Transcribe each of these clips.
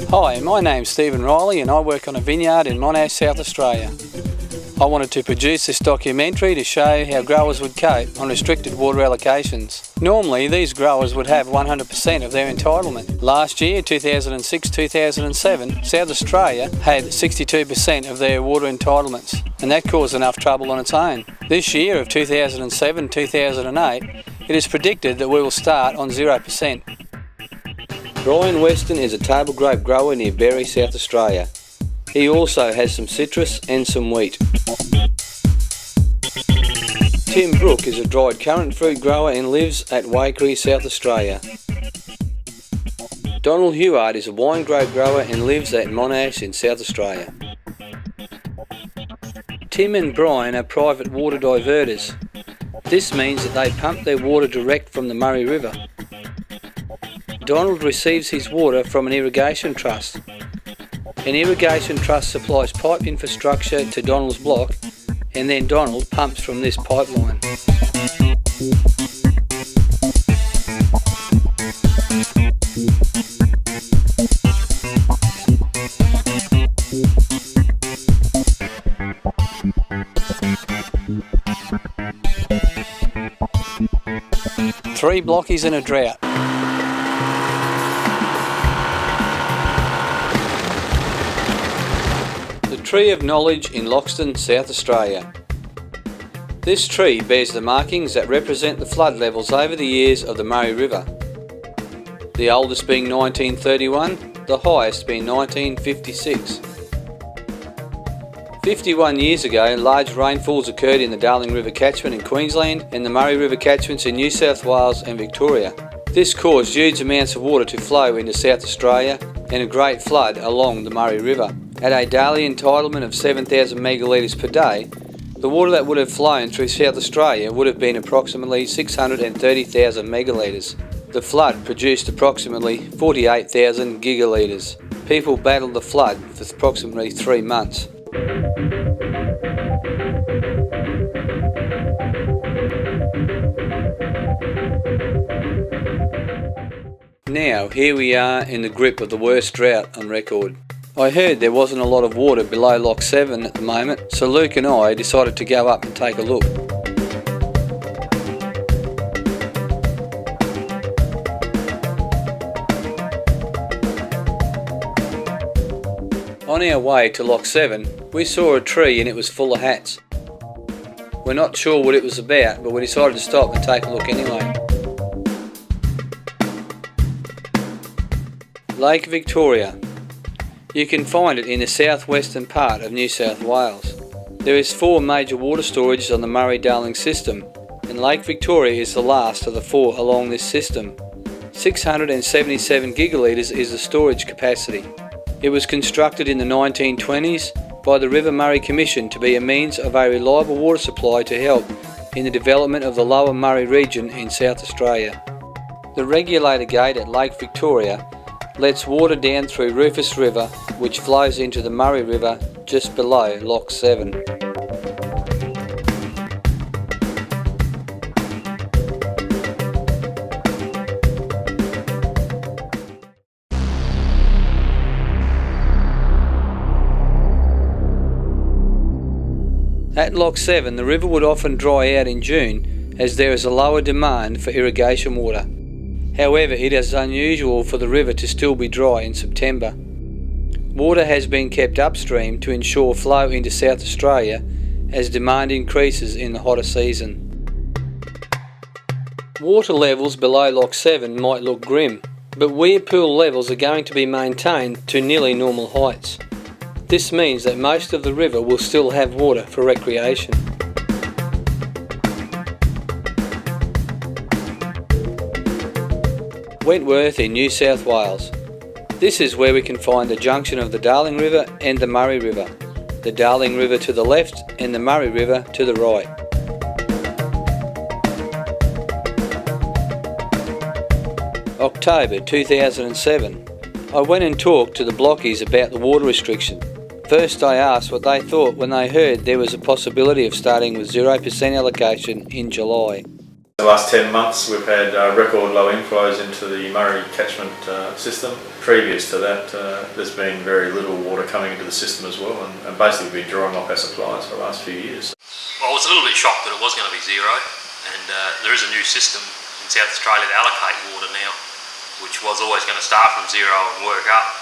Hi, my name's Stephen Riley and I work on a vineyard in Monash, South Australia. I wanted to produce this documentary to show how growers would cope on restricted water allocations. Normally these growers would have 100% of their entitlement. Last year, 2006-2007, South Australia had 62% of their water entitlements, and that caused enough trouble on its own. This year of 2007-2008, it is predicted that we will start on 0%. Brian Weston is a table grape grower near Berry, South Australia. He also has some citrus and some wheat. Tim Brook is a dried currant fruit grower and lives at Waikerie, South Australia. Donald Huard is a wine grape grower and lives at Monash in South Australia. Tim and Brian are private water diverters. This means that they pump their water direct from the Murray River. Donald receives his water from an irrigation trust. An irrigation trust supplies pipe infrastructure to Donald's block, and then Donald pumps from this pipeline. Three blockies and a drought. The Tree of Knowledge in Loxton, South Australia. This tree bears the markings that represent the flood levels over the years of the Murray River. The oldest being 1931, the highest being 1956. 51 years ago, large rainfalls occurred in the Darling River catchment in Queensland and the Murray River catchments in New South Wales and Victoria. This caused huge amounts of water to flow into South Australia and a great flood along the Murray River. At a daily entitlement of 7,000 megalitres per day, the water that would have flown through South Australia would have been approximately 630,000 megalitres. The flood produced approximately 48,000 gigalitres. People battled the flood for approximately 3 months. Now, here we are in the grip of the worst drought on record. I heard there wasn't a lot of water below Lock 7 at the moment, so Luke and I decided to go up and take a look. On our way to Lock 7, we saw a tree and it was full of hats. We're not sure what it was about, but we decided to stop and take a look anyway. Lake Victoria. You can find it in the southwestern part of New South Wales. There is 4 major water storages on the Murray Darling system, and Lake Victoria is the last of the 4 along this system. 677 gigalitres is the storage capacity. It was constructed in the 1920s by the River Murray Commission to be a means of a reliable water supply to help in the development of the Lower Murray region in South Australia. The regulator gate at Lake Victoria lets water down through Rufus River, which flows into the Murray River just below Lock 7. At Lock 7, the river would often dry out in June as there is a lower demand for irrigation water. However, it is unusual for the river to still be dry in September. Water has been kept upstream to ensure flow into South Australia as demand increases in the hotter season. Water levels below Lock 7 might look grim, but weir pool levels are going to be maintained to nearly normal heights. This means that most of the river will still have water for recreation. Wentworth in New South Wales. This is where we can find the junction of the Darling River and the Murray River. The Darling River to the left and the Murray River to the right. October 2007. I went and talked to the Blockies about the water restriction. First I asked what they thought when they heard there was a possibility of starting with 0% allocation in July. In the last 10 months we've had record low inflows into the Murray Catchment System. Previous to that there's been very little water coming into the system as well, and basically we've been drawing off our supplies for the last few years. Well, I was a little bit shocked that it was going to be zero, and there is a new system in South Australia to allocate water now, which was always going to start from zero and work up.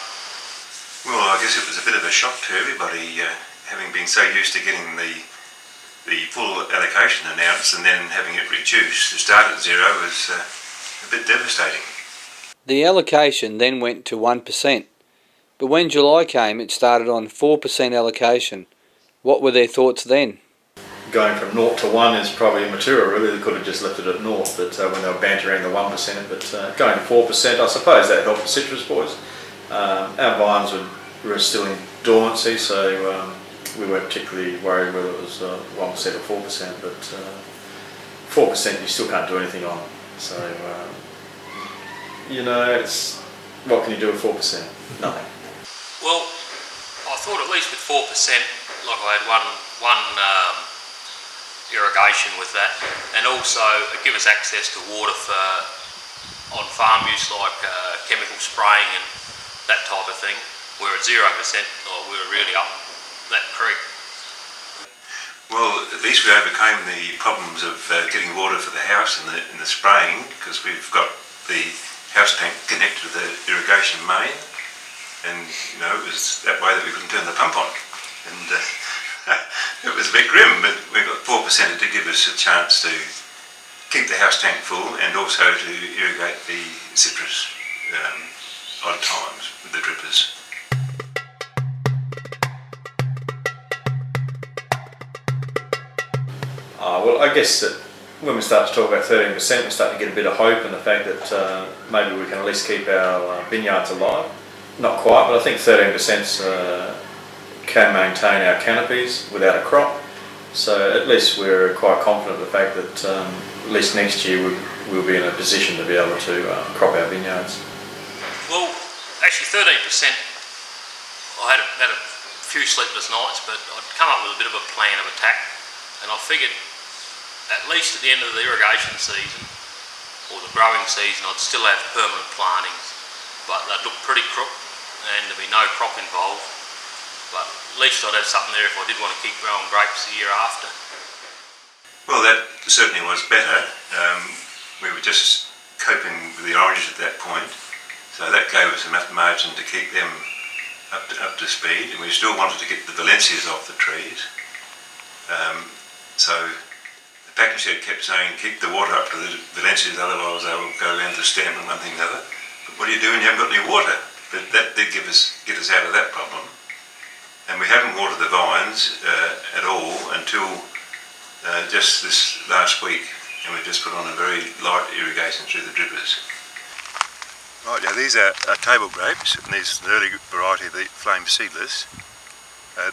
Well, I guess it was a bit of a shock to everybody, having been so used to getting the full allocation announced and then having it reduced to start at zero was a bit devastating. The allocation then went to 1%, but when July came it started on 4% allocation. What were their thoughts then? Going from 0 to 1 is probably immaterial really. They could have just left it at 0, but when they were bantering the 1%, but going to 4%, I suppose that helped the citrus boys. Our vines were still in dormancy, so we weren't particularly worried whether it was 1% or 4%, but 4% you still can't do anything on. So, you know, it's what can you do with 4%? Nothing. Well, I thought at least with 4%, like I had one irrigation with that, and also it gives us access to water for on farm use, like chemical spraying and that type of thing. Where at 0%, we were really up that creek. Well, at least we overcame the problems of getting water for the house and the spraying, because we've got the house tank connected to the irrigation main, and you know, it was that way that we couldn't turn the pump on, and it was a bit grim, but we got 4% to give us a chance to keep the house tank full and also to irrigate the citrus odd times with the drippers. Well, I guess that when we start to talk about 13%, we're starting to get a bit of hope in the fact that maybe we can at least keep our vineyards alive. Not quite, but I think 13% can maintain our canopies without a crop. So at least we're quite confident of the fact that at least next year we'll be in a position to be able to crop our vineyards. Well, actually 13%, I had a few sleepless nights, but I'd come up with a bit of a plan of attack, and I figured at least at the end of the irrigation season or the growing season I'd still have permanent plantings, but they'd look pretty crook and there'd be no crop involved, but at least I'd have something there if I did want to keep growing grapes the year after. Well, that certainly was better. We were just coping with the oranges at that point, so that gave us enough margin to keep them up to speed, and we still wanted to get the Valencias off the trees. So the packing shed kept saying keep the water up to the Valencias, otherwise they will go around the stem and one thing or another. But what do you do when you haven't got any water? But that did get us out of that problem. And we haven't watered the vines at all until just this last week, and we've just put on a very light irrigation through the drippers. Right, now these are table grapes, and this is an early variety of the flame seedless.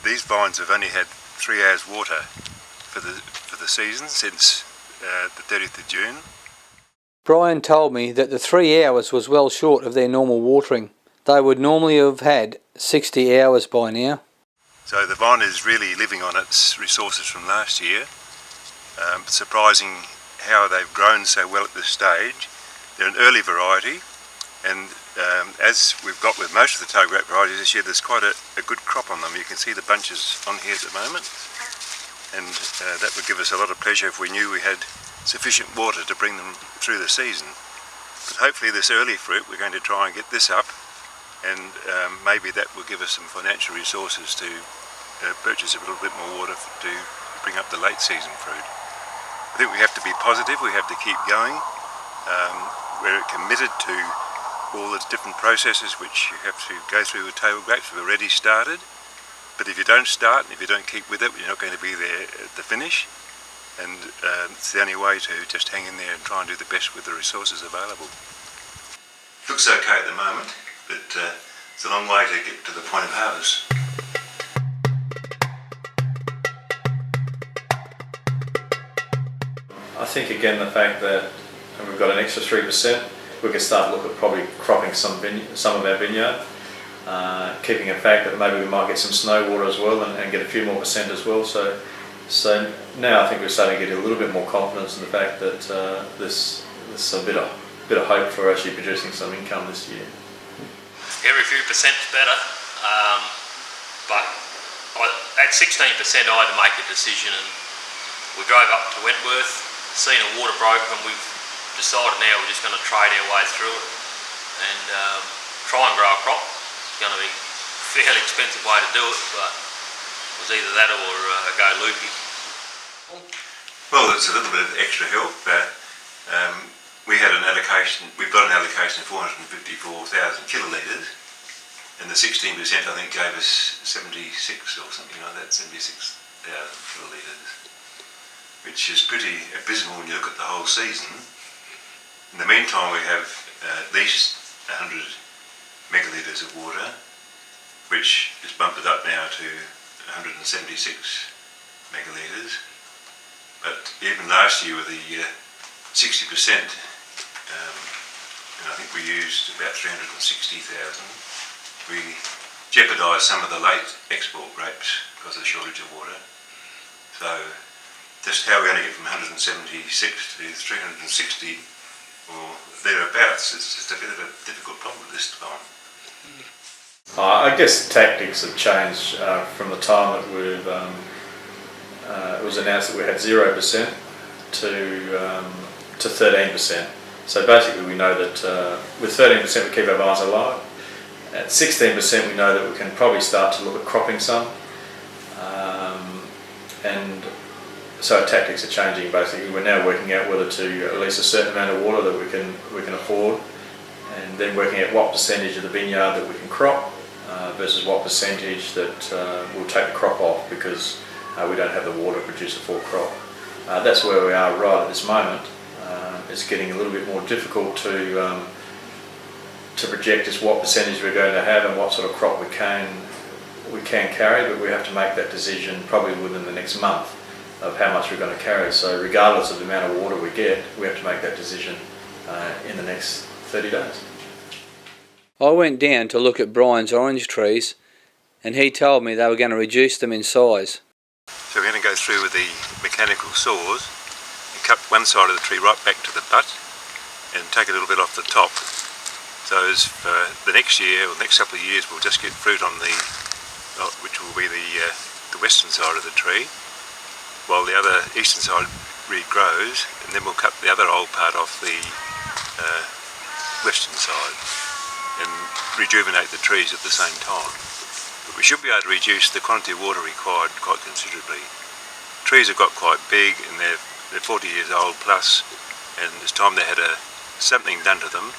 These vines have only had 3 hours water for the season since the 30th of June. Brian told me that the 3 hours was well short of their normal watering. They would normally have had 60 hours by now. So the vine is really living on its resources from last year. Surprising how they've grown so well at this stage. They're an early variety, and as we've got with most of the table grape varieties this year, there's quite a good crop on them. You can see the bunches on here at the moment, and that would give us a lot of pleasure if we knew we had sufficient water to bring them through the season. But hopefully this early fruit, we're going to try and get this up, and maybe that will give us some financial resources to purchase a little bit more water to bring up the late season fruit. I think we have to be positive, we have to keep going. We're committed to all the different processes which you have to go through with table grapes. We've already started, but if you don't start and if you don't keep with it, you're not going to be there at the finish, and it's the only way to just hang in there and try and do the best with the resources available. Looks okay at the moment, but it's a long way to get to the point of harvest. I think again the fact that we've got an extra 3%, we can start to look at probably cropping some of our vineyard, keeping in fact that maybe we might get some snow water as well and get a few more percent as well. So So now I think we're starting to get a little bit more confidence in the fact that there's a bit of hope for actually producing some income this year. Every few percent's better, but at 16% I had to make a decision, and we drove up to Wentworth, seen a water broker, and we've decided now we're just going to trade our way through it and try and grow a crop. It's going to be a fairly expensive way to do it, but it was either that or go loopy. Well, there's a little bit of extra help. We've got an allocation of 454,000 kilolitres, and the 16% I think gave us 76 or something like that, 76,000 kilolitres, which is pretty abysmal when you look at the whole season. In the meantime, we have at least 100 megalitres of water, which is bumped it up now to 176 megalitres. But even last year with the 60%, and I think we used about 360,000, we jeopardised some of the late export grapes because of the shortage of water. So just how we're going to get from 176 to 360 or thereabouts, it's just a bit of a difficult problem this time. I guess tactics have changed from the time that it was announced that we had 0% to 13%. So basically we know that with 13% we keep our vines alive. At 16% we know that we can probably start to look at cropping some. And so our tactics are changing basically. We're now working out whether to release a certain amount of water that we can afford, and then working out what percentage of the vineyard that we can crop versus what percentage that we'll take the crop off because we don't have the water to produce a full crop. That's where we are right at this moment. It's getting a little bit more difficult to project just what percentage we're going to have and what sort of crop we can carry, but we have to make that decision probably within the next month of how much we're going to carry. So regardless of the amount of water we get, we have to make that decision in the next 30 days. I went down to look at Brian's orange trees, and he told me they were going to reduce them in size. So we're going to go through with the mechanical saws and cut one side of the tree right back to the butt and take a little bit off the top. So as for the next year or next couple of years we'll just get fruit on the, which will be the western side of the tree, while the other eastern side regrows, and then we'll cut the other old part off the western side and rejuvenate the trees at the same time. But we should be able to reduce the quantity of water required quite considerably. Trees have got quite big and they're 40 years old plus, and it's time they had something done to them,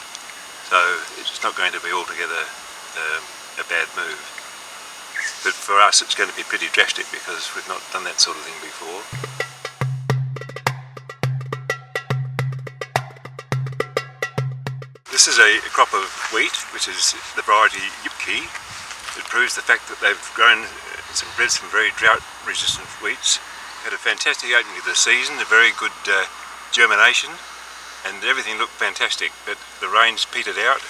so it's not going to be altogether a bad move. But for us it's going to be pretty drastic because we've not done that sort of thing before. This is a crop of wheat, which is the variety Yipki. It proves the fact that they've bred some very drought-resistant wheats. Had a fantastic opening of the season, a very good germination, and everything looked fantastic. But the rains petered out.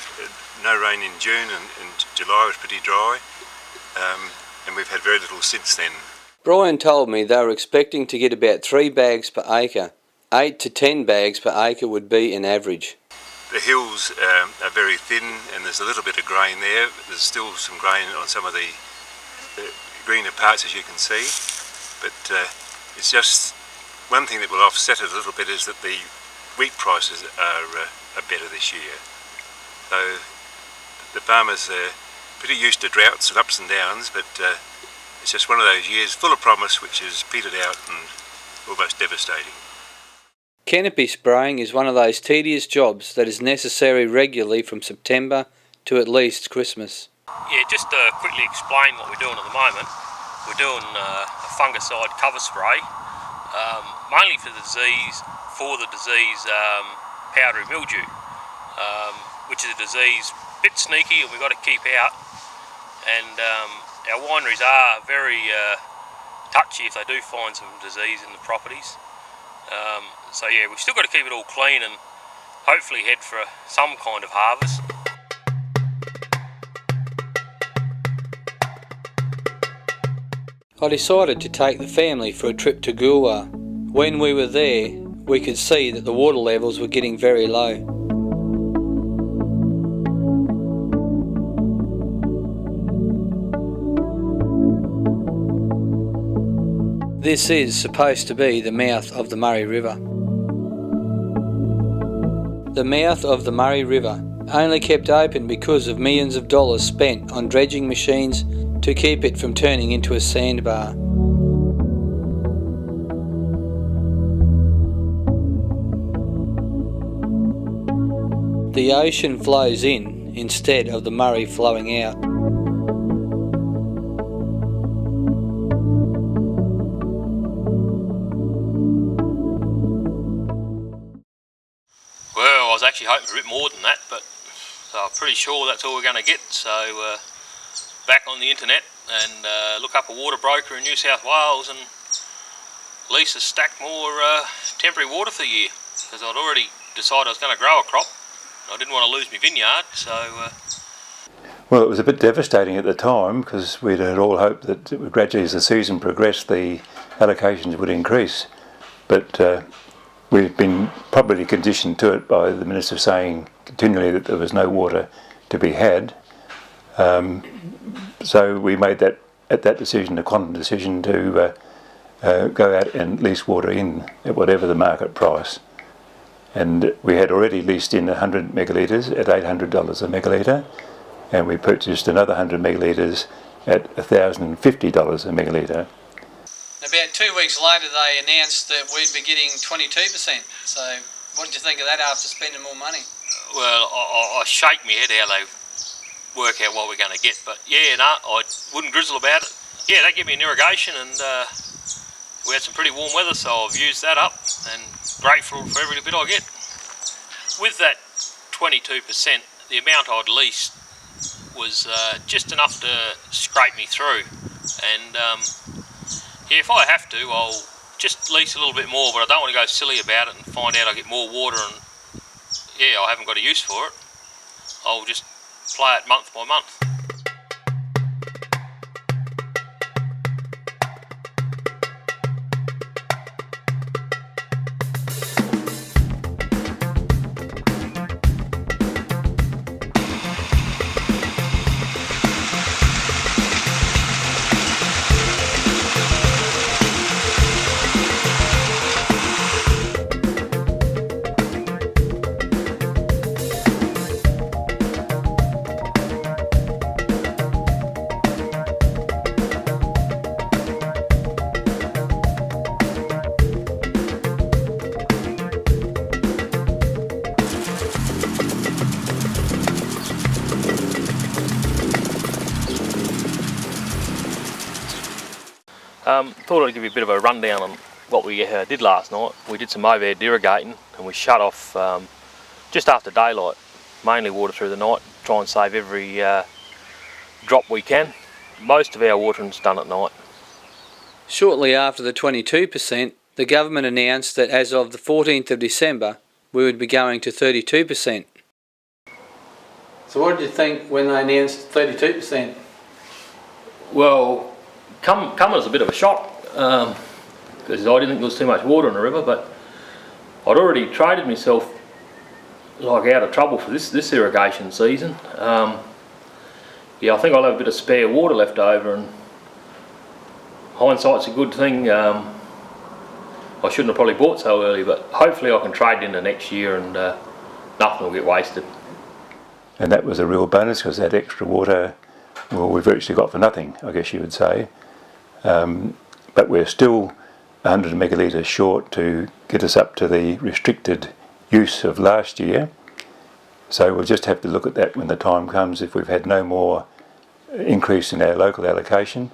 No rain in June, and July was pretty dry, and we've had very little since then. Brian told me they were expecting to get about 3 bags per acre. 8 to 10 bags per acre would be an average. The hills are very thin and there's a little bit of grain there. There's still some grain on some of the greener parts, as you can see, but it's just one thing that will offset it a little bit is that the wheat prices are better this year. So the farmers are pretty used to droughts and ups and downs, but it's just one of those years full of promise which is petered out and almost devastating. Canopy spraying is one of those tedious jobs that is necessary regularly from September to at least Christmas. Yeah, just to quickly explain what we're doing at the moment. We're doing a fungicide cover spray, mainly for the disease powdery mildew, which is a disease a bit sneaky and we've got to keep out. And our wineries are very touchy if they do find some disease in the properties. So yeah, we've still got to keep it all clean and hopefully head for some kind of harvest. I decided to take the family for a trip to Goolwa. When we were there, we could see that the water levels were getting very low. This is supposed to be the mouth of the Murray River. The mouth of the Murray River only kept open because of millions of dollars spent on dredging machines to keep it from turning into a sandbar. The ocean flows in instead of the Murray flowing out. Well, I was actually hoping for a bit more than that, but so I'm pretty sure that's all we're going to get. So back on the internet and look up a water broker in New South Wales and lease a stack more temporary water for the year, because I'd already decided I was going to grow a crop. I didn't want to lose my vineyard, so... Well, it was a bit devastating at the time because we'd had all hoped that gradually as the season progressed the allocations would increase, but we've been probably conditioned to it by the Minister saying continually that there was no water to be had. So we made that decision, a quantum decision, to go out and lease water in at whatever the market price. And we had already leased in 100 megalitres at $800 a megalitre, and we purchased another 100 megalitres at $1,050 a megalitre. About 2 weeks later they announced that we'd be getting 22%, so what did you think of that after spending more money? Well, I shake my head how they work out what we're going to get, but yeah, no, I wouldn't grizzle about it. Yeah, they give me an irrigation, and we had some pretty warm weather, so I've used that up and grateful for every bit I get. With that 22%, the amount I'd leased was just enough to scrape me through, and yeah, if I have to, I'll just lease a little bit more, but I don't want to go silly about it and find out I get more water and yeah, I haven't got a use for it. I'll just play it month by month. Thought I'd give you a bit of a rundown on what we did last night. We did some overhead irrigating and we shut off just after daylight, mainly water through the night, try and save every drop we can. Most of our watering's done at night. Shortly after the 22%, the government announced that as of the 14th of December, we would be going to 32%. So what did you think when they announced 32%? Well, come as a bit of a shock, because I didn't think there was too much water in the river, but I'd already traded myself like out of trouble for this irrigation season. Yeah, I think I'll have a bit of spare water left over, and hindsight's a good thing. I shouldn't have probably bought so early, but hopefully I can trade into next year and nothing will get wasted. And that was a real bonus because that extra water, well, we virtually got for nothing, I guess you would say. But we're still 100 megalitres short to get us up to the restricted use of last year. So we'll just have to look at that when the time comes. If we've had no more increase in our local allocation,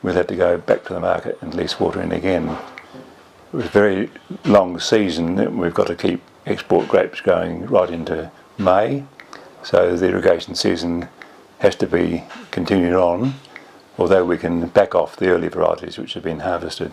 we'll have to go back to the market and lease water in again. It was a very long season. We've got to keep export grapes going right into May. So the irrigation season has to be continued on, although we can back off the early varieties which have been harvested.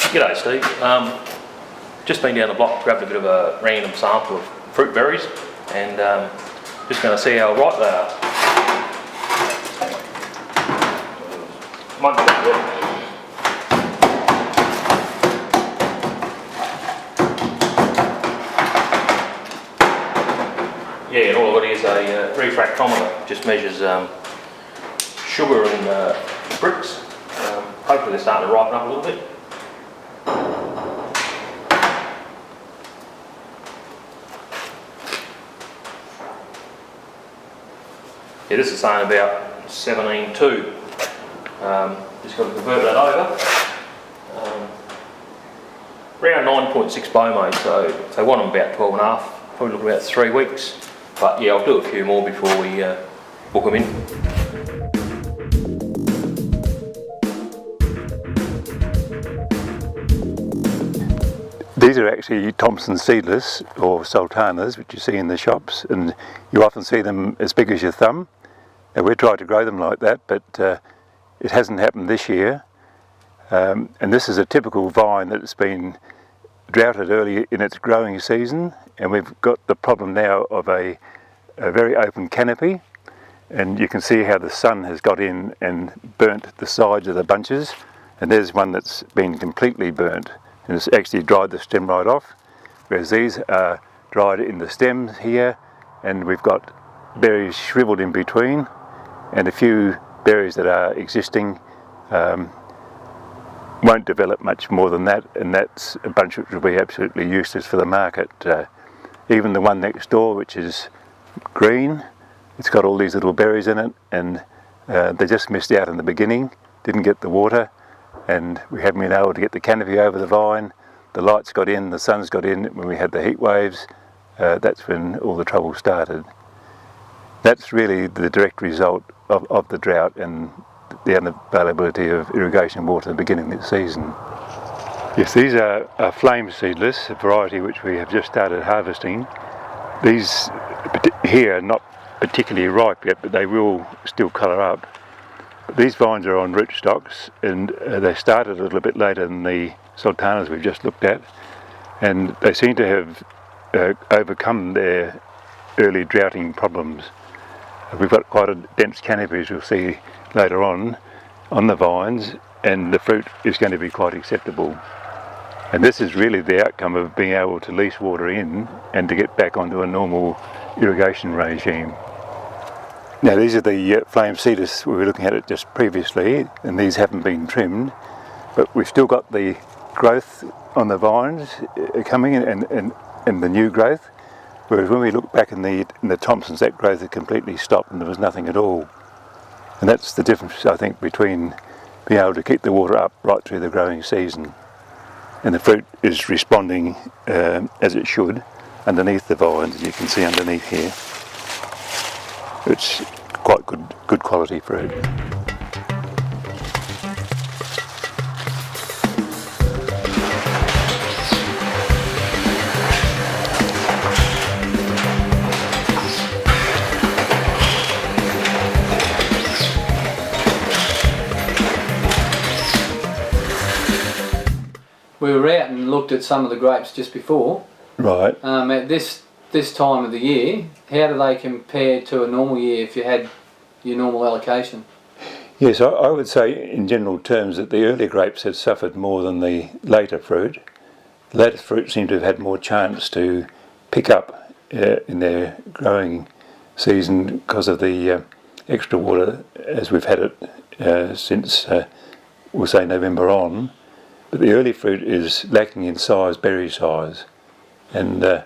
G'day Steve. Just been down the block, grabbed a bit of a random sample of fruit berries and just going to see how ripe they are. Yeah, and all I've got is a refractometer, just measures sugar and bricks. Hopefully they're starting to ripen up a little bit. Yeah, this is saying about 17.2. Just got to convert that over. Around 9.6 bowmate, so they want them about 12.5, probably look about 3 weeks. But yeah, I'll do a few more before we book them in. These are actually Thompson seedless or sultanas, which you see in the shops, and you often see them as big as your thumb. Now, we're trying to grow them like that, but it hasn't happened this year. And this is a typical vine that's been droughted early in its growing season, and we've got the problem now of a very open canopy, and you can see how the sun has got in and burnt the sides of the bunches, and there's one that's been completely burnt and it's actually dried the stem right off, whereas these are dried in the stems here, and we've got berries shriveled in between and a few berries that are existing won't develop much more than that, and that's a bunch which will be absolutely useless for the market. Even the one next door, which is green, it's got all these little berries in it, and they just missed out in the beginning, didn't get the water, and we haven't been able to get the canopy over the vine. The lights got in, the sun's got in when we had the heat waves. That's when all the trouble started. That's really the direct result of the drought and the unavailability of irrigation water at the beginning of the season. Yes, these are flame seedless, a variety which we have just started harvesting. These here are not particularly ripe yet, but they will still colour up. These vines are on rootstocks, and they started a little bit later than the sultanas we've just looked at, and they seem to have overcome their early droughting problems. We've got quite a dense canopy, as you'll see later on the vines, and the fruit is going to be quite acceptable. And this is really the outcome of being able to lease water in and to get back onto a normal irrigation regime. Now, these are the flame seedless we were looking at it just previously, and these haven't been trimmed, but we've still got the growth on the vines coming in and the new growth, whereas when we look back in the Thompsons, that growth had completely stopped and there was nothing at all. And that's the difference, I think, between being able to keep the water up right through the growing season, and the fruit is responding as it should underneath the vines, as you can see underneath here. It's quite good quality fruit. We were out and looked at some of the grapes just before. Right. At this time of the year, how do they compare to a normal year if you had your normal allocation? Yes, I would say in general terms that the earlier grapes had suffered more than the later fruit. The later fruit seemed to have had more chance to pick up in their growing season because of the extra water, as we've had it since, we'll say, November on. But the early fruit is lacking in size, berry size, and there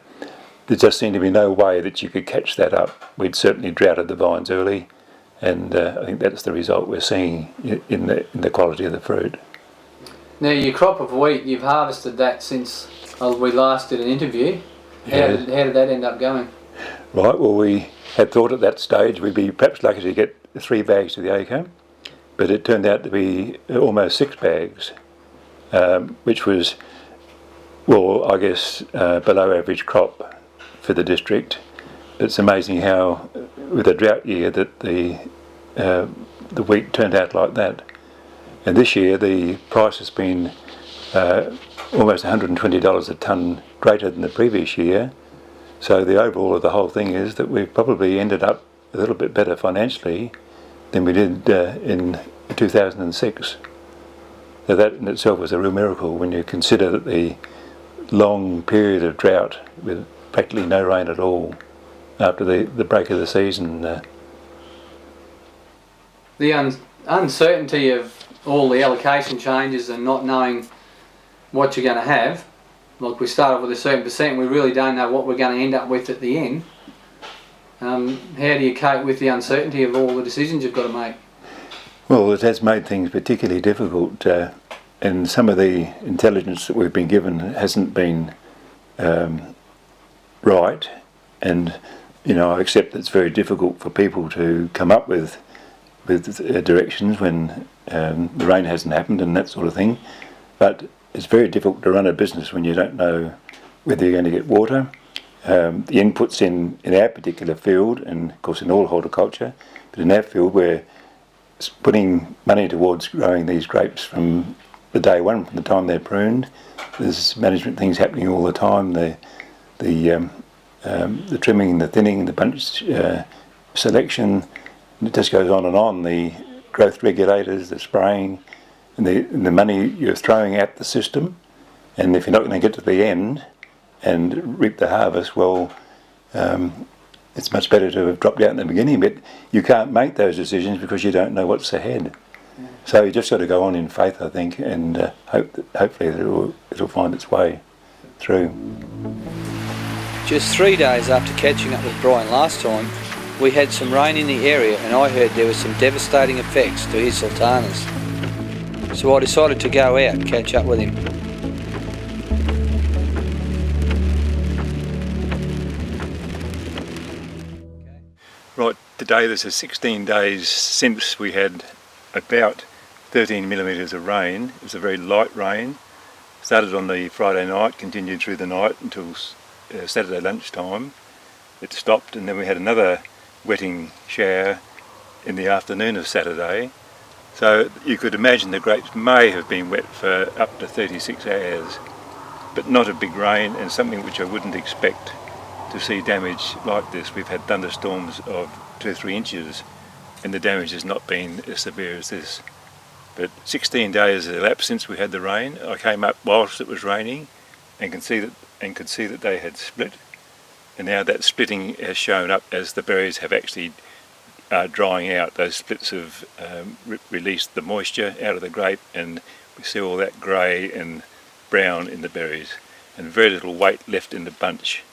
just seemed to be no way that you could catch that up. We'd certainly droughted the vines early, and I think that's the result we're seeing in the quality of the fruit. Now, your crop of wheat, you've harvested that since we last did an interview. How did that end up going? Right, well, we had thought at that stage we'd be perhaps lucky to get 3 bags to the acre, but it turned out to be almost 6 bags. Which was, well, I guess below average crop for the district. But it's amazing how, with a drought year, that the wheat turned out like that. And this year the price has been almost $120 a tonne greater than the previous year. So the overall of the whole thing is that we've probably ended up a little bit better financially than we did in 2006. So that in itself was a real miracle when you consider that the long period of drought with practically no rain at all after the break of the season. The uncertainty of all the allocation changes and not knowing what you're going to have, like we start off with a certain percent, we really don't know what we're going to end up with at the end. How do you cope with the uncertainty of all the decisions you've got to make? Well, it has made things particularly difficult, and some of the intelligence that we've been given hasn't been right, and I accept that it's very difficult for people to come up with directions when the rain hasn't happened and that sort of thing, but it's very difficult to run a business when you don't know whether you're going to get water. The inputs in our particular field, and of course in all horticulture, but in our field we're putting money towards growing these grapes from the day one, from the time they're pruned. There's management things happening all the time, the trimming, the thinning, the bunch selection, and it just goes on and on. The growth regulators, the spraying, and the money you're throwing at the system, and if you're not going to get to the end and reap the harvest, well, it's much better to have dropped out in the beginning, but you can't make those decisions because you don't know what's ahead. Yeah. So you just got to go on in faith, I think, and hopefully it'll find its way through. Just 3 days after catching up with Brian last time, we had some rain in the area and I heard there were some devastating effects to his sultanas. So I decided to go out and catch up with him. Right, today this is 16 days since we had about 13 millimetres of rain. It was a very light rain. Started on the Friday night, continued through the night until Saturday lunchtime. It stopped, and then we had another wetting shower in the afternoon of Saturday. So you could imagine the grapes may have been wet for up to 36 hours, but not a big rain, and something which I wouldn't expect to see damage like this. We've had thunderstorms of 2 or 3 inches and the damage has not been as severe as this. But 16 days has elapsed since we had the rain. I came up whilst it was raining and could see that they had split, and now that splitting has shown up as the berries have actually drying out. Those splits have released the moisture out of the grape, and we see all that grey and brown in the berries and very little weight left in the bunch.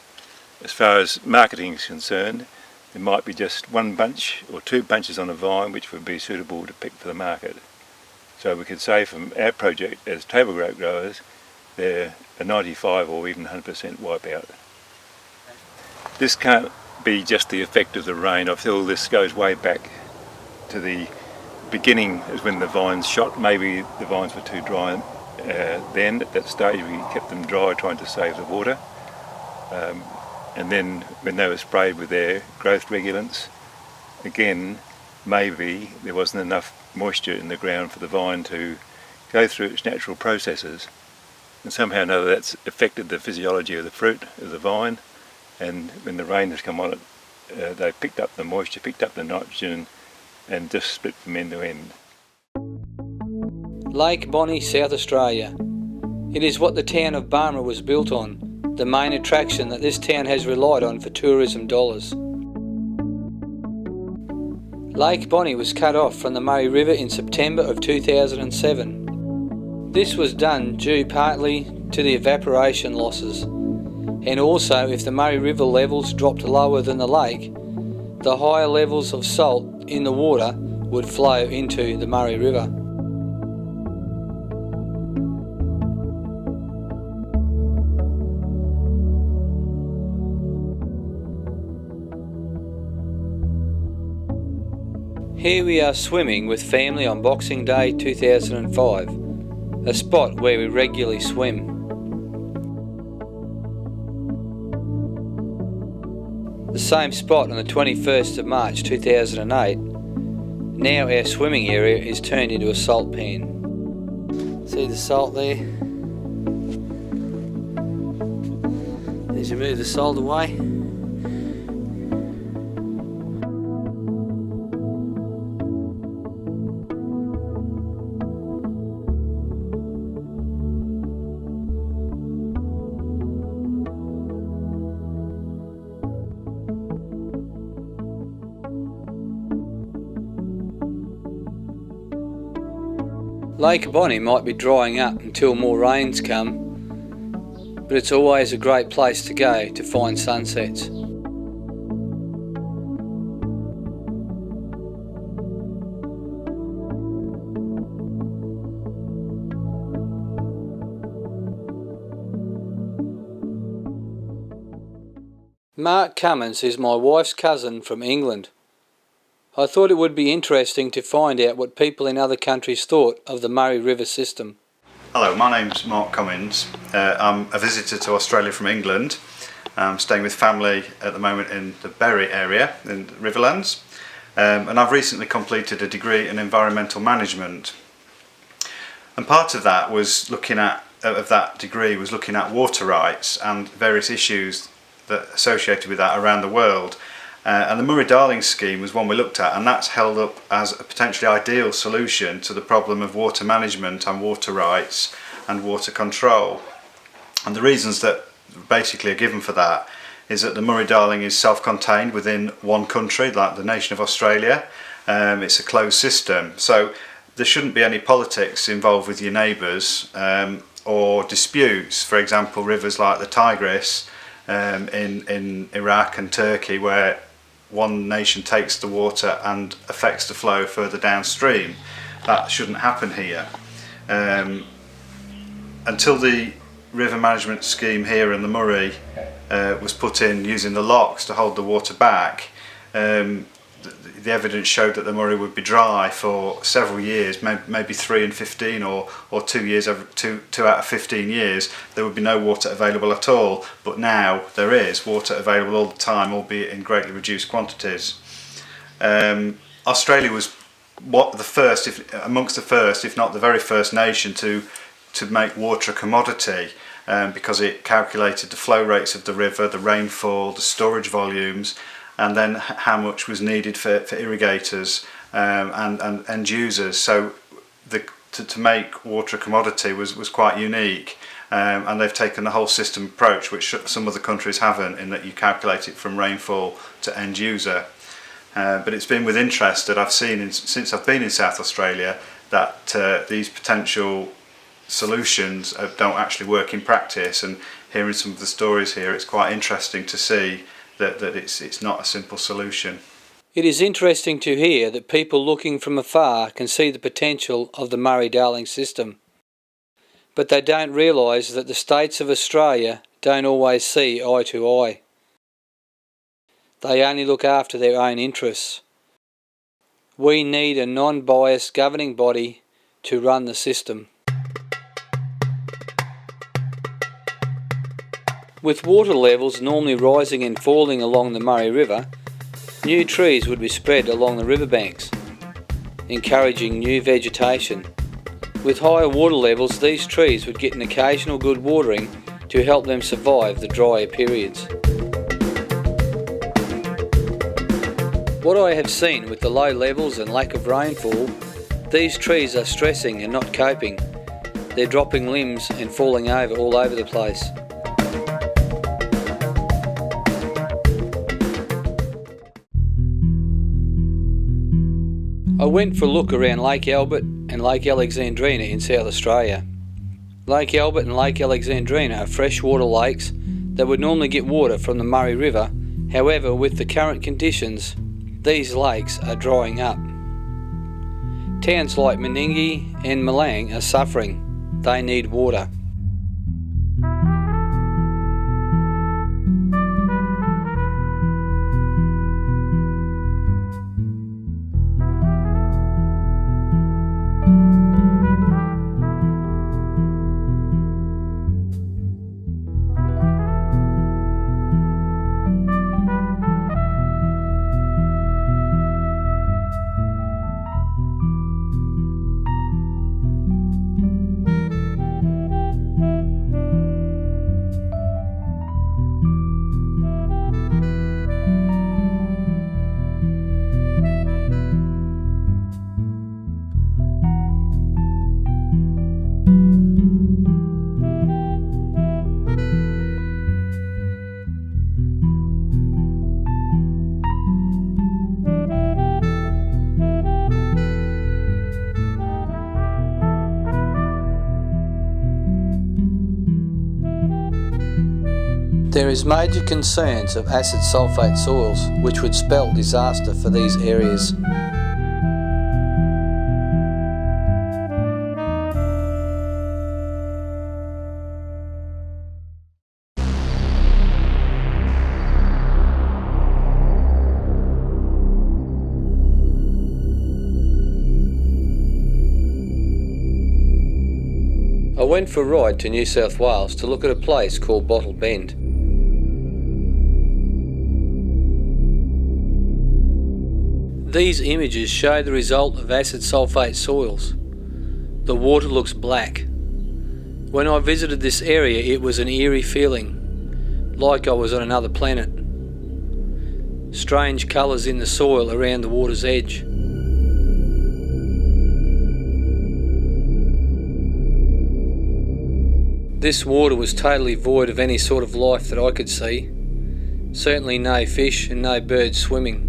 As far as marketing is concerned, there might be just 1 bunch or 2 bunches on a vine which would be suitable to pick for the market. So we could say from our project as table grape growers, they're a 95 or even 100% wipeout. This can't be just the effect of the rain. I feel this goes way back to the beginning, as when the vines shot. Maybe the vines were too dry then. At that stage we kept them dry, trying to save the water. And then when they were sprayed with their growth regulants, again, maybe there wasn't enough moisture in the ground for the vine to go through its natural processes, and somehow or another that's affected the physiology of the fruit of the vine, and when the rain has come on it, they picked up the moisture, picked up the nitrogen, and just split from end to end. Lake Bonnie, South Australia. It is what the town of Barmah was built on, the main attraction that this town has relied on for tourism dollars. Lake Bonnie was cut off from the Murray River in September of 2007. This was done due partly to the evaporation losses, and also if the Murray River levels dropped lower than the lake, the higher levels of salt in the water would flow into the Murray River. Here we are swimming with family on Boxing Day 2005, a spot where we regularly swim. The same spot on the 21st of March 2008, now our swimming area is turned into a salt pan. See the salt there? as you move the salt away. Lake Bonnie might be drying up until more rains come, but it's always a great place to go to find sunsets. Mark Cummins is my wife's cousin from England. I thought it would be interesting to find out what people in other countries thought of the Murray River system. Hello, my name's Mark Cummins. I'm a visitor to Australia from England. I'm staying with family at the moment in the Berry area in the Riverlands, and I've recently completed a degree in environmental management. And part of that was looking at water rights and various issues that associated with that around the world. And the Murray Darling scheme was one we looked at, and that's held up as a potentially ideal solution to the problem of water management and water rights and water control. And the reasons that basically are given for that is that the Murray Darling is self-contained within one country, like the nation of Australia. It's a closed system, so there shouldn't be any politics involved with your neighbours or disputes. For example, rivers like the Tigris in Iraq and Turkey, where one nation takes the water and affects the flow further downstream. That shouldn't happen here. Until the river management scheme here in the Murray was put in using the locks to hold the water back, the evidence showed that the Murray would be dry for several years, maybe 3 in 15 or 2 years, two out of 15 years, there would be no water available at all. But now there is water available all the time, albeit in greatly reduced quantities. Australia was amongst the first, if not the very first nation to make water a commodity, because it calculated the flow rates of the river, the rainfall, the storage volumes, and then how much was needed for irrigators and end users. So to make water a commodity was quite unique, and they've taken the whole system approach, which some other countries haven't, in that you calculate it from rainfall to end user. But it's been with interest that I've seen since I've been in South Australia that these potential solutions don't actually work in practice, and hearing some of the stories here, it's quite interesting to see that it's not a simple solution. It is interesting to hear that people looking from afar can see the potential of the Murray Darling system, but they don't realise that the states of Australia don't always see eye to eye. They only look after their own interests. We need a non-biased governing body to run the system. With water levels normally rising and falling along the Murray River, new trees would be spread along the riverbanks, encouraging new vegetation. With higher water levels, these trees would get an occasional good watering to help them survive the drier periods. What I have seen with the low levels and lack of rainfall, these trees are stressing and not coping. They're dropping limbs and falling over all over the place. I went for a look around Lake Albert and Lake Alexandrina in South Australia. Lake Albert and Lake Alexandrina are freshwater lakes that would normally get water from the Murray River. However, with the current conditions, these lakes are drying up. Towns like Meningie and Malang are suffering. They need water. There is major concerns of acid sulfate soils, which would spell disaster for these areas. I went for a ride to New South Wales to look at a place called Bottle Bend. These images show the result of acid sulfate soils. The water looks black. When I visited this area, it was an eerie feeling, like I was on another planet. Strange colours in the soil around the water's edge. This water was totally void of any sort of life that I could see. Certainly no fish and no birds swimming.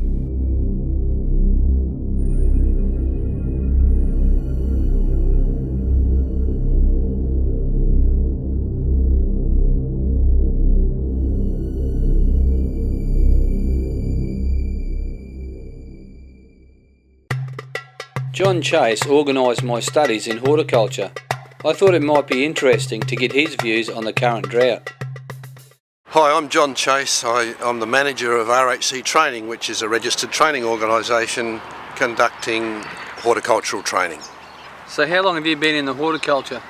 John Chase organised my studies in horticulture. I thought it might be interesting to get his views on the current drought. Hi, I'm John Chase. I'm the manager of RHC Training, which is a registered training organisation conducting horticultural training. So how long have you been in the horticulture?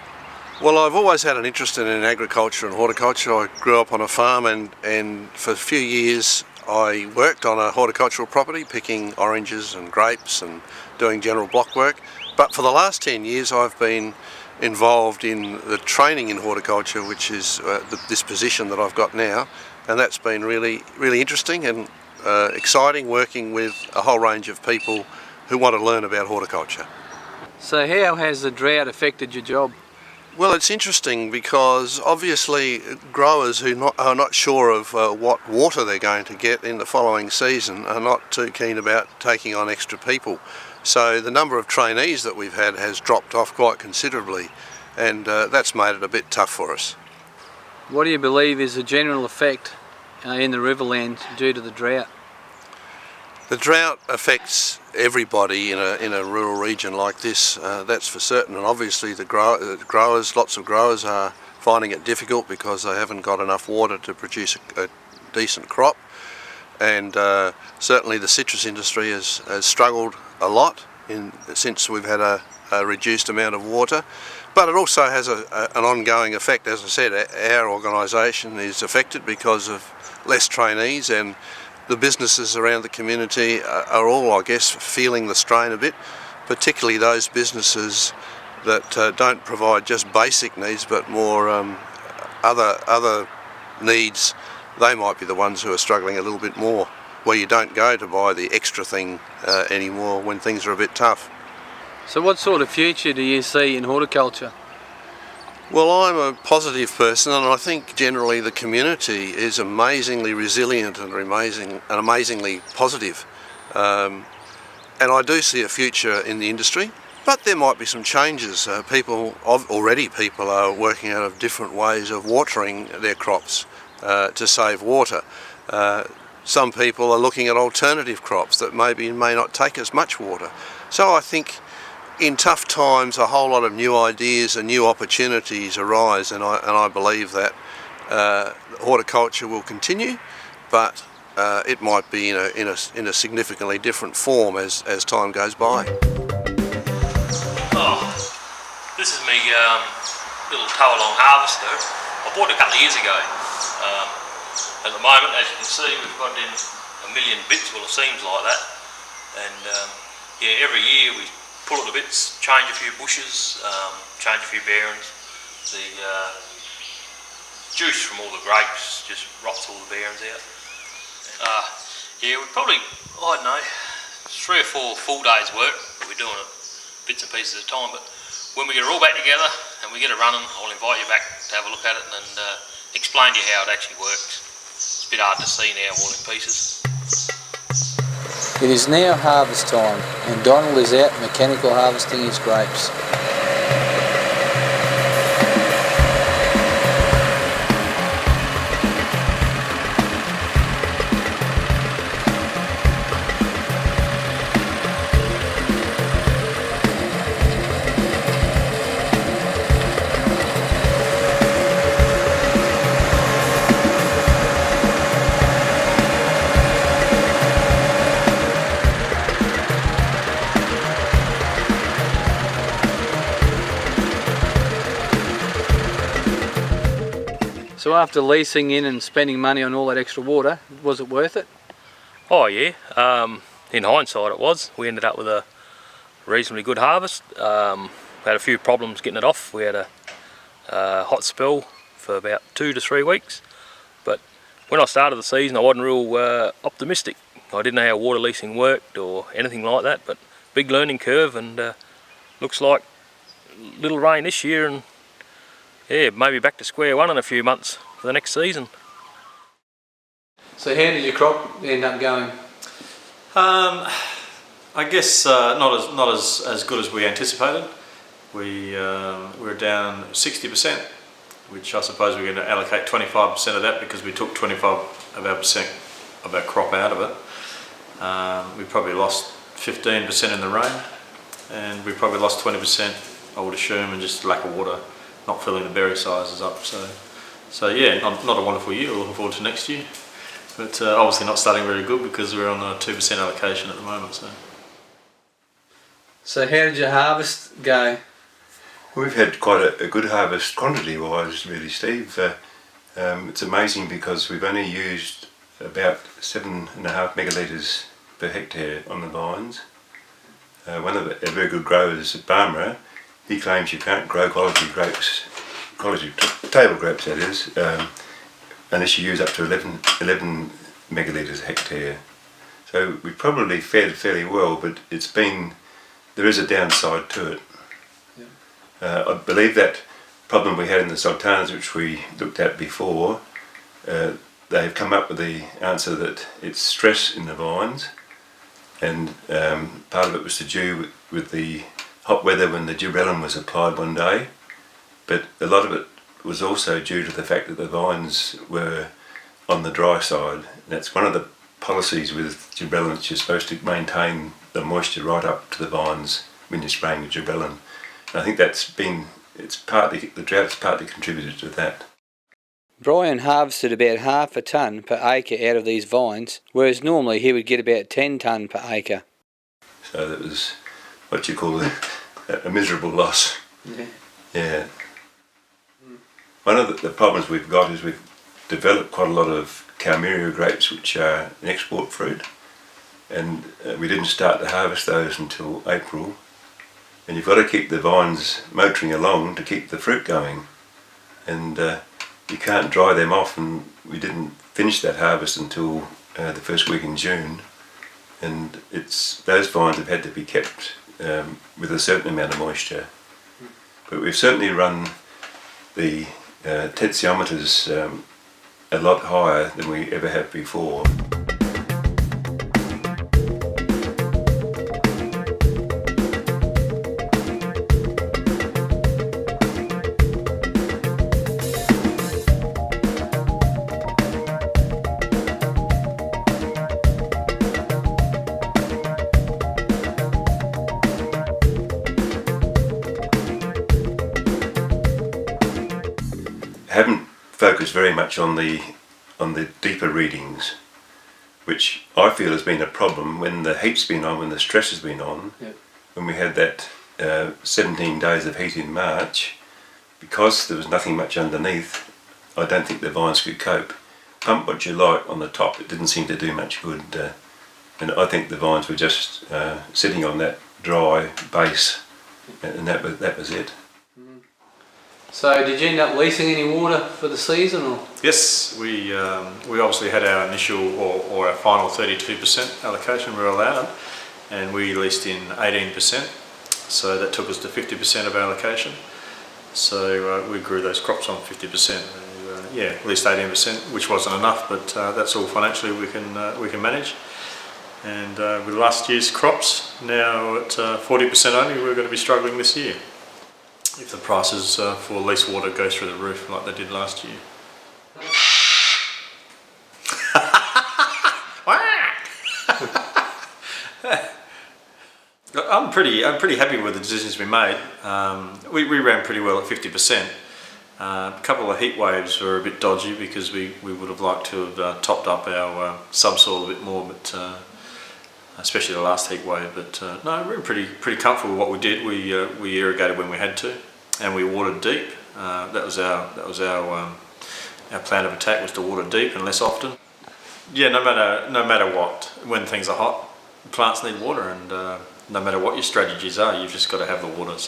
Well, I've always had an interest in agriculture and horticulture. I grew up on a farm and for a few years I worked on a horticultural property, picking oranges and grapes and doing general block work. But for the last 10 years I've been involved in the training in horticulture, which is this position that I've got now, and that's been really interesting and exciting, working with a whole range of people who want to learn about horticulture. So how has the drought affected your job? Well, it's interesting because obviously growers who are not sure of what water they're going to get in the following season are not too keen about taking on extra people. So the number of trainees that we've had has dropped off quite considerably, and that's made it a bit tough for us. What do you believe is the general effect in the Riverland due to the drought? The drought affects everybody in a rural region like this, that's for certain, and obviously the growers, lots of growers are finding it difficult because they haven't got enough water to produce a decent crop, and certainly the citrus industry has struggled a lot since we've had a reduced amount of water. But it also has an ongoing effect. As I said, our organisation is affected because of less trainees, and the businesses around the community are all, I guess, feeling the strain a bit, particularly those businesses that don't provide just basic needs but more other needs. They might be the ones who are struggling a little bit more, where you don't go to buy the extra thing anymore when things are a bit tough. So what sort of future do you see in horticulture? Well, I'm a positive person, and I think generally the community is amazingly resilient and amazingly positive. And I do see a future in the industry, but there might be some changes. People are working out of different ways of watering their crops to save water. Some people are looking at alternative crops that may not take as much water. So I think in tough times a whole lot of new ideas and new opportunities arise, and I believe that horticulture will continue, but it might be in a significantly different form as time goes by. Oh, this is me little tow-along harvester. I bought it a couple of years ago. At the moment, as you can see, we've got in 1 million bits, well it seems like that, and yeah, every year we pull all the bits, change a few bushes, change a few bearings. The juice from all the grapes just rots all the bearings out. Yeah, we probably, I don't know, 3 or 4 full days work, but we're doing it bits and pieces at a time. But when we get it all back together and we get it running, I'll invite you back to have a look at it and explain to you how it actually works. It's a bit hard to see now, all in pieces. It is now harvest time, and Donald is out mechanical harvesting his grapes. So after leasing in and spending money on all that extra water, was it worth it? Oh yeah, in hindsight it was. We ended up with a reasonably good harvest. Had a few problems getting it off. We had a hot spell for about 2 to 3 weeks, but when I started the season I wasn't real optimistic. I didn't know how water leasing worked or anything like that, but big learning curve, and looks like little rain this year, and yeah, maybe back to square one in a few months for the next season. So how did your crop end up going? I guess not as good as we anticipated. We were down 60%, which I suppose we're going to allocate 25% of that because we took 25% of our crop out of it. We probably lost 15% in the rain, and we probably lost 20%, I would assume, and just lack of water, not filling the berry sizes up. So yeah, not a wonderful year. Looking forward to next year, but obviously not starting very good because we're on a 2% allocation at the moment. So how did your harvest go? We've had quite a good harvest quantity-wise, really, Steve. It's amazing because we've only used about 7.5 megalitres per hectare on the vines. One of the very good growers at Barmera, he claims you can't grow quality grapes, quality table grapes that is, unless you use up to 11 megalitres a hectare. So we probably fared fairly well, but there is a downside to it. I believe that problem we had in the sultanas, which we looked at before, they've come up with the answer that it's stress in the vines, and part of it was to do with the hot weather when the gibberellin was applied one day, but a lot of it was also due to the fact that the vines were on the dry side. That's one of the policies with gibberellin, that you're supposed to maintain the moisture right up to the vines when you're spraying with gibberellin. I think the drought's partly contributed to that. Brian harvested about half a tonne per acre out of these vines, whereas normally he would get about 10 tonne per acre. So that was what you call a miserable loss. Yeah. One of the problems we've got is we've developed quite a lot of Kalmiria grapes, which are an export fruit, and we didn't start to harvest those until April. And you've got to keep the vines motoring along to keep the fruit going, and you can't dry them off, and we didn't finish that harvest until the first week in June, and those vines have had to be kept with a certain amount of moisture. But we've certainly run the tensiometers a lot higher than we ever have before. Haven't focused very much on the deeper readings, which I feel has been a problem when the heat's been on, when the stress has been on. Yep. When we had that 17 days of heat in March, because there was nothing much underneath, I don't think the vines could cope. Pump what you like on the top, it didn't seem to do much good, and I think the vines were just sitting on that dry base, and that was it. So did you end up leasing any water for the season, or? Yes, we obviously had our initial or our final 32% allocation we were allowed, and we leased in 18%, so that took us to 50% of our allocation. So we grew those crops on 50%. Yeah, at least 18%, which wasn't enough, but that's all financially we can manage. And with last year's crops now at 40% only, we're going to be struggling this year if the prices for lease water go through the roof like they did last year. I'm pretty happy with the decisions we made. We ran pretty well at 50%. A couple of heat waves were a bit dodgy because we would have liked to have topped up our subsoil a bit more, but especially the last heat wave. But no, we were pretty comfortable with what we did. We irrigated when we had to, and we watered deep. That was our our plan of attack was to water deep and less often. Yeah, no matter what, when things are hot, plants need water, and no matter what your strategies are, you've just got to have the water.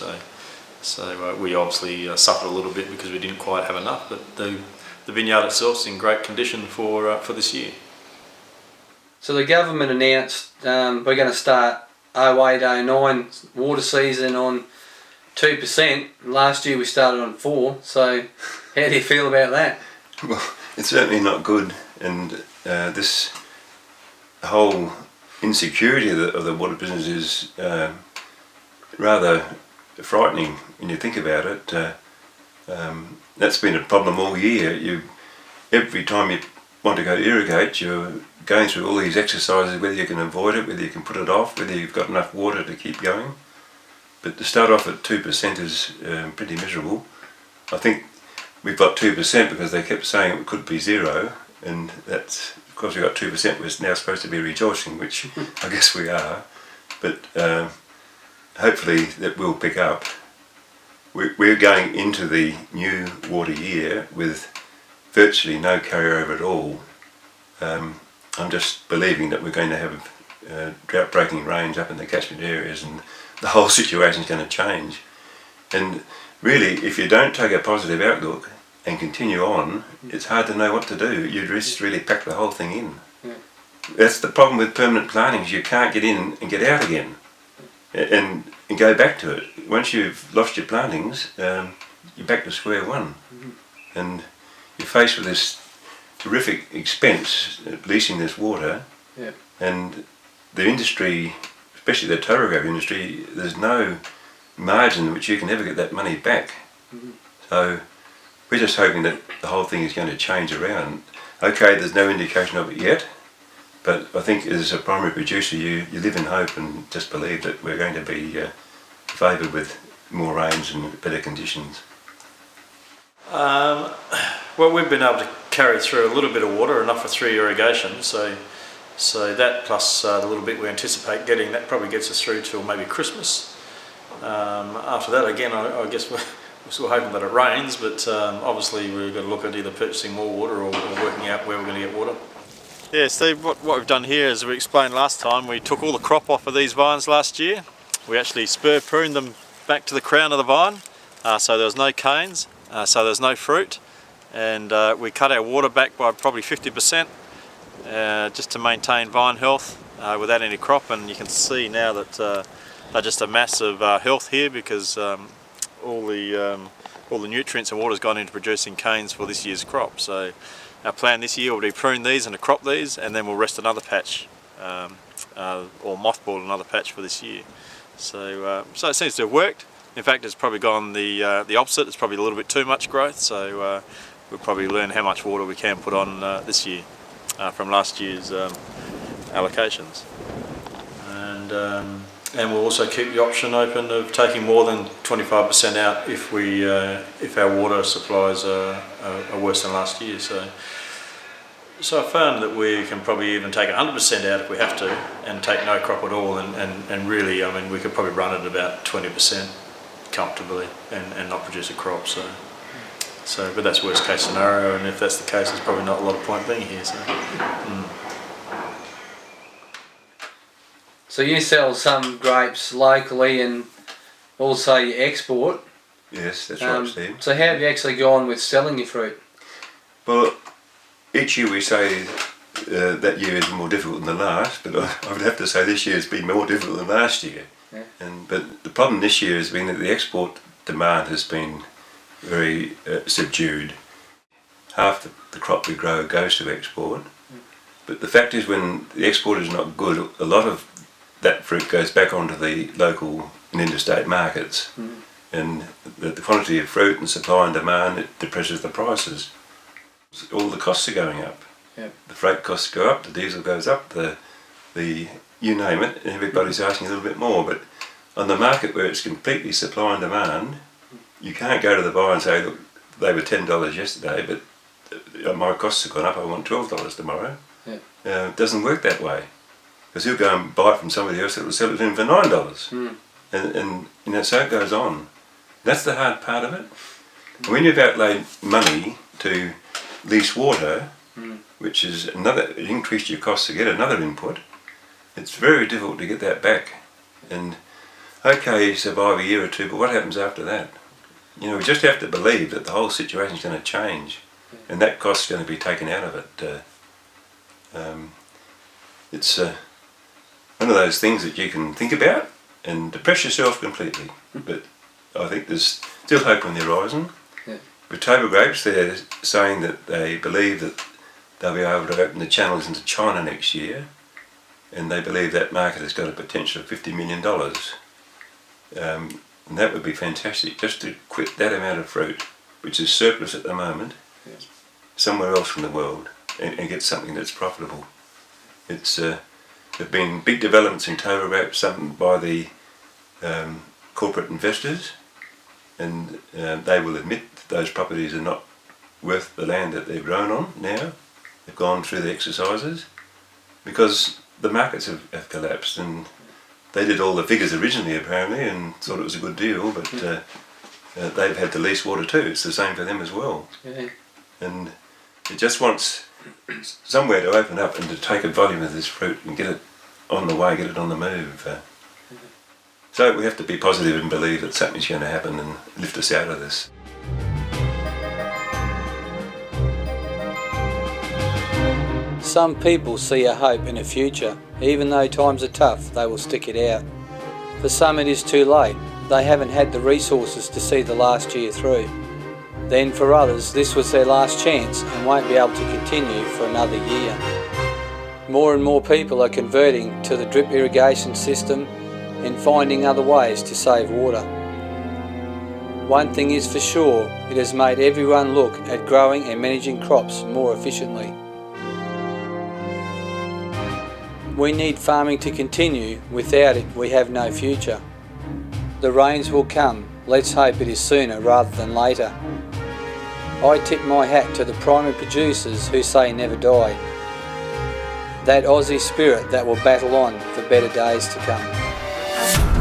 So we obviously suffered a little bit because we didn't quite have enough, but the vineyard itself is in great condition for this year. So the government announced we're going to start 08-09 water season on 2%. Last year we started on 4%. So how do you feel about that? Well, it's certainly not good, and this whole insecurity of the water business is rather frightening when you think about it. That's been a problem all year. Every time you want to go to irrigate, you're going through all these exercises, whether you can avoid it, whether you can put it off, whether you've got enough water to keep going. But to start off at 2% is pretty miserable. I think we've got 2% because they kept saying it could be 0, and that's because we got 2%. We're now supposed to be rejoicing, which I guess we are. But hopefully that will pick up. We're going into the new water year with virtually no carryover at all. I'm just believing that we're going to have drought-breaking rains up in the catchment areas, and the whole situation is going to change. And really, if you don't take a positive outlook and continue on, it's hard to know what to do. You just really pack the whole thing in. Yeah. That's the problem with permanent plantings. You can't get in and get out again and go back to it. Once you've lost your plantings, you're back to square one. And you're faced with this terrific expense leasing this water, and the industry, especially the topograph industry, there's no margin in which you can ever get that money back. So we're just hoping that the whole thing is going to change around. Okay, there's no indication of it yet, but I think as a primary producer you live in hope and just believe that we're going to be favoured with more rains and better conditions. Well, we've been able to carry through a little bit of water, enough for 3 irrigations, so that plus the little bit we anticipate getting, that probably gets us through till maybe Christmas. After that, again, I guess we're still hoping that it rains, but obviously we've got to look at either purchasing more water or working out where we're going to get water. Yeah, Steve, what we've done here, as we explained last time, we took all the crop off of these vines last year. We actually spur pruned them back to the crown of the vine, so there was no canes, so there's no fruit, and we cut our water back by probably 50% just to maintain vine health without any crop. And you can see now that they're just a massive health here because all the nutrients and water has gone into producing canes for this year's crop. So our plan this year will be prune these and to crop these, and then we'll rest another patch or mothball another patch for this year. So it seems to have worked. In fact, it's probably gone the opposite. It's probably a little bit too much growth, so we'll probably learn how much water we can put on this year from last year's allocations. And we'll also keep the option open of taking more than 25% out if our water supplies are worse than last year. So I found that we can probably even take 100% out if we have to, and take no crop at all, and really, I mean, we could probably run at about 20% comfortably and not produce a crop. So, but that's worst case scenario, and if that's the case, there's probably not a lot of point being here. So you sell some grapes locally and also you export. Yes, that's right, Steve. So how have you actually gone with selling your fruit? Well, each year we say that year is more difficult than the last, but I would have to say this year has been more difficult than last year. Yeah. But the problem this year has been that the export demand has been very subdued. Half the crop we grow goes to export, but the fact is when the export is not good, a lot of that fruit goes back onto the local and interstate markets, and the quantity of fruit and supply and demand, it depresses the prices. All the costs are going up. Yep. The freight costs go up, the diesel goes up, the you name it, and everybody's asking a little bit more. But on the market where it's completely supply and demand, you can't go to the buyer and say, look, they were $10 yesterday, but my costs have gone up, I want $12 tomorrow. Yep. It doesn't work that way. Because he'll go and buy it from somebody else that will sell it to him for $9. And you know, so it goes on. That's the hard part of it. When you've outlaid money to lease water, which is it increased your cost to get another input. It's very difficult to get that back. And okay, you survive a year or two, but what happens after that? You know, we just have to believe that the whole situation is going to change, and that cost is going to be taken out of it. It's one of those things that you can think about and depress yourself completely. But I think there's still hope on the horizon. Yeah. With Toba grapes, they're saying that they believe that they'll be able to open the channels into China next year, and they believe that market has got a potential of $50 million. And that would be fantastic, just to quit that amount of fruit, which is surplus at the moment, somewhere else in the world, and get something that's profitable. It's there've been big developments in Toba grapes, some by the corporate investors, and they will admit that those properties are not worth the land that they're grown on now. They've gone through the exercises because the markets have collapsed, and they did all the figures originally apparently and thought it was a good deal, but they've had to lease water too. It's the same for them as well. Yeah. And it just wants somewhere to open up and to take a volume of this fruit and get it on the way, get it on the move. So we have to be positive and believe that something's going to happen and lift us out of this. Some people see a hope in a future. Even though times are tough, they will stick it out. For some it is too late. They haven't had the resources to see the last year through. Then for others, this was their last chance and won't be able to continue for another year. More and more people are converting to the drip irrigation system and finding other ways to save water. One thing is for sure, it has made everyone look at growing and managing crops more efficiently. We need farming to continue. Without it, we have no future. The rains will come. Let's hope it is sooner rather than later. I tip my hat to the primary producers who say never die. That Aussie spirit that will battle on for better days to come.